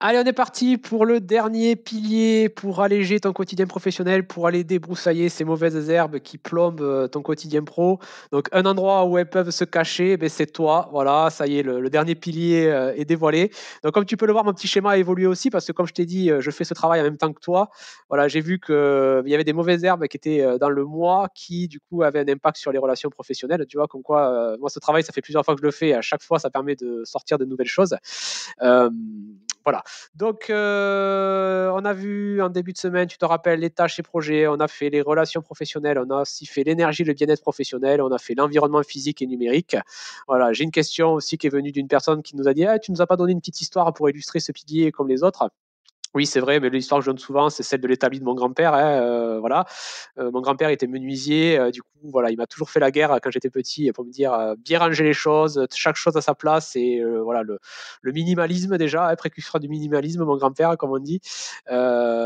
Allez, on est parti pour le dernier pilier pour alléger ton quotidien professionnel, pour aller débroussailler ces mauvaises herbes qui plombent ton quotidien pro. Donc, un endroit où elles peuvent se cacher, ben, c'est toi. Voilà, ça y est, le dernier pilier est dévoilé. Donc, comme tu peux le voir, mon petit schéma a évolué aussi parce que, comme je t'ai dit, je fais ce travail en même temps que toi. Voilà, j'ai vu qu'il y avait des mauvaises herbes qui étaient dans le moi qui, du coup, avaient un impact sur les relations professionnelles. Tu vois, comme quoi, moi, ce travail, ça fait plusieurs fois que je le fais. Et à chaque fois, ça permet de sortir de nouvelles choses. Euh, voilà. Donc, on a vu en début de semaine, tu te rappelles, les tâches et projets, on a fait les relations professionnelles, on a aussi fait l'énergie, le bien-être professionnel, on a fait l'environnement physique et numérique. Voilà, j'ai une question aussi qui est venue d'une personne qui nous a dit ah, tu nous as pas donné une petite histoire pour illustrer ce pilier comme les autres. Oui, c'est vrai, mais l'histoire que je donne souvent, c'est celle de l'établi de mon grand-père. Hein, voilà. Mon grand-père était menuisier. Du coup, voilà, il m'a toujours fait la guerre quand j'étais petit pour me dire bien ranger les choses, chaque chose à sa place. Et voilà, le minimalisme déjà, hein, précurseur du minimalisme, mon grand-père, comme on dit.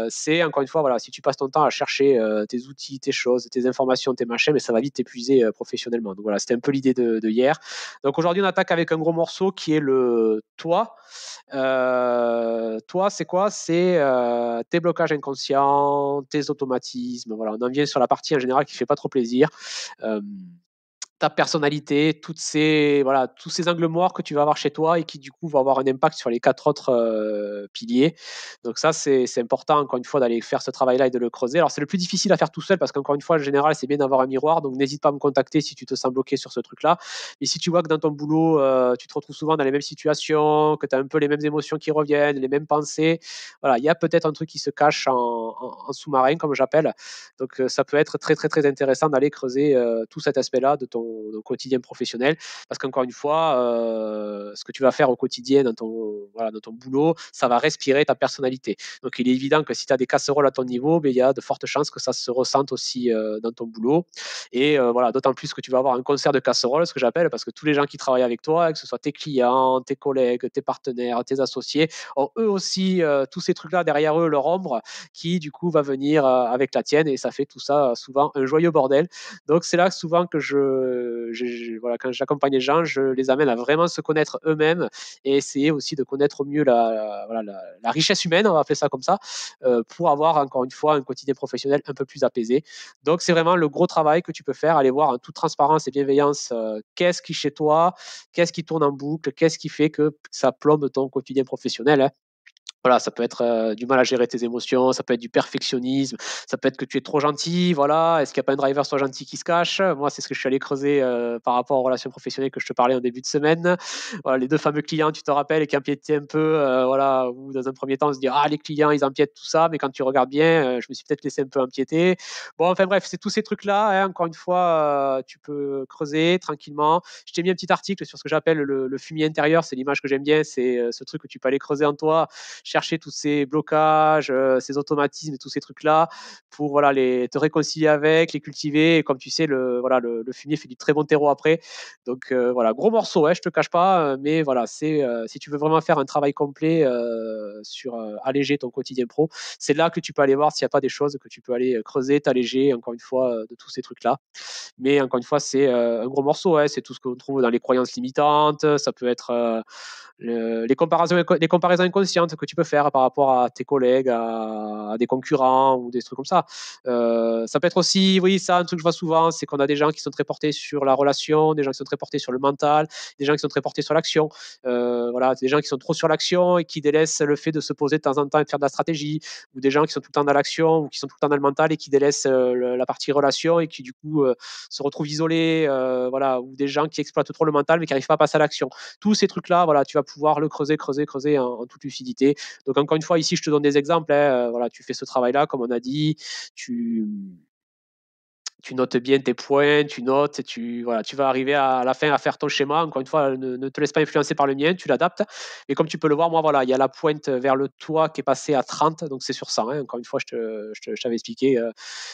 C'est encore une fois, voilà, si tu passes ton temps à chercher tes outils, tes choses, tes informations, tes machins, mais ça va vite t'épuiser professionnellement. Donc voilà, c'était un peu l'idée de hier. Donc aujourd'hui, on attaque avec un gros morceau qui est le toi. Toi, c'est quoi? C'est tes blocages inconscients, tes automatismes. Voilà, on en vient sur la partie en général qui fait pas trop plaisir. Euh, Ta personnalité, voilà, tous ces angles morts que tu vas avoir chez toi et qui du coup vont avoir un impact sur les quatre autres piliers. Donc ça, c'est important encore une fois d'aller faire ce travail-là et de le creuser. Alors c'est le plus difficile à faire tout seul parce qu'encore une fois, en général, c'est bien d'avoir un miroir. Donc n'hésite pas à me contacter si tu te sens bloqué sur ce truc-là. Et si tu vois que dans ton boulot, tu te retrouves souvent dans les mêmes situations, que tu as un peu les mêmes émotions qui reviennent, les mêmes pensées, voilà, il y a peut-être un truc qui se cache en sous-marin, comme j'appelle. Donc, ça peut être très, très, très intéressant d'aller creuser tout cet aspect-là de ton quotidien professionnel. Parce qu'encore une fois, ce que tu vas faire au quotidien voilà, dans ton boulot, ça va respirer ta personnalité. Donc, il est évident que si tu as des casseroles à ton niveau, ben, il y a de fortes chances que ça se ressente aussi dans ton boulot. Et voilà, d'autant plus que tu vas avoir un concert de casseroles, ce que j'appelle, parce que tous les gens qui travaillent avec toi, que ce soit tes clients, tes collègues, tes partenaires, tes associés, ont eux aussi tous ces trucs-là derrière eux, leur ombre, qui du coup va venir avec la tienne et ça fait tout ça souvent un joyeux bordel. Donc c'est là souvent que voilà, quand j'accompagne les gens, je les amène à vraiment se connaître eux-mêmes et essayer aussi de connaître au mieux voilà, la richesse humaine, on va appeler ça comme ça, pour avoir encore une fois un quotidien professionnel un peu plus apaisé. Donc c'est vraiment le gros travail que tu peux faire, aller voir en toute transparence et bienveillance qu'est-ce qui chez toi, qu'est-ce qui tourne en boucle, qu'est-ce qui fait que ça plombe ton quotidien professionnel, hein. Voilà, ça peut être du mal à gérer tes émotions, ça peut être du perfectionnisme, ça peut être que tu es trop gentil, voilà. Est-ce qu'il n'y a pas un driver soit gentil qui se cache? Moi, c'est ce que je suis allé creuser par rapport aux relations professionnelles que je te parlais en début de semaine. Voilà, les deux fameux clients, tu te rappelles, qui empiétaient un peu, voilà, ou dans un premier temps, on se dit, ah, les clients, ils empiètent tout ça, mais quand tu regardes bien, je me suis peut-être laissé un peu empiéter. Bon, enfin bref, c'est tous ces trucs-là, hein, encore une fois, tu peux creuser tranquillement. Je t'ai mis un petit article sur ce que j'appelle le fumier intérieur, c'est l'image que j'aime bien, c'est ce truc que tu peux aller creuser en toi, chercher tous ces blocages, ces automatismes et tous ces trucs-là pour voilà, te réconcilier avec, les cultiver. Et comme tu sais, voilà, le fumier fait du très bon terreau après. Donc voilà, gros morceau, ouais, je te cache pas. Mais voilà, si tu veux vraiment faire un travail complet sur alléger ton quotidien pro, c'est là que tu peux aller voir s'il n'y a pas des choses que tu peux aller creuser, t'alléger, encore une fois, de tous ces trucs-là. Mais encore une fois, c'est un gros morceau. Ouais, c'est tout ce qu'on trouve dans les croyances limitantes. Ça peut être les comparaisons inconscientes que tu peux faire par rapport à tes collègues, à des concurrents ou des trucs comme ça. Ça peut être aussi, oui, ça, un truc que je vois souvent, c'est qu'on a des gens qui sont très portés sur la relation, des gens qui sont très portés sur le mental, des gens qui sont très portés sur l'action. Voilà, des gens qui sont trop sur l'action et qui délaissent le fait de se poser de temps en temps et de faire de la stratégie, ou des gens qui sont tout le temps dans l'action ou qui sont tout le temps dans le mental et qui délaissent la partie relation et qui du coup se retrouvent isolés, voilà, ou des gens qui exploitent trop le mental mais qui n'arrivent pas à passer à l'action. Tous ces trucs-là, voilà, tu vas pouvoir le creuser, creuser, creuser en toute lucidité. Donc encore une fois, ici, je te donne des exemples, hein, voilà, tu fais ce travail-là, comme on a dit, tu, tu notes bien tes points, tu notes, et voilà, tu vas arriver à la fin à faire ton schéma. Encore une fois, ne te laisse pas influencer par le mien, tu l'adaptes. Et comme tu peux le voir, moi, voilà, il y a la pointe vers le toit qui est passée à 30, donc c'est sur 100. Hein. Encore une fois, je t'avais expliqué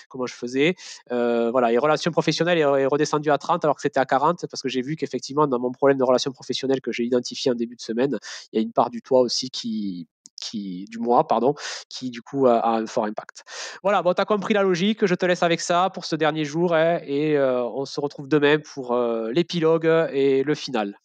comment je faisais. Voilà, et relations professionnelles est redescendu à 30 alors que c'était à 40 parce que j'ai vu qu'effectivement, dans mon problème de relations professionnelles que j'ai identifié en début de semaine, il y a une part du toit aussi du mois, pardon, qui du coup a un fort impact. Voilà, bon, tu as compris la logique, je te laisse avec ça pour ce dernier jour hein, et on se retrouve demain pour l'épilogue et le final.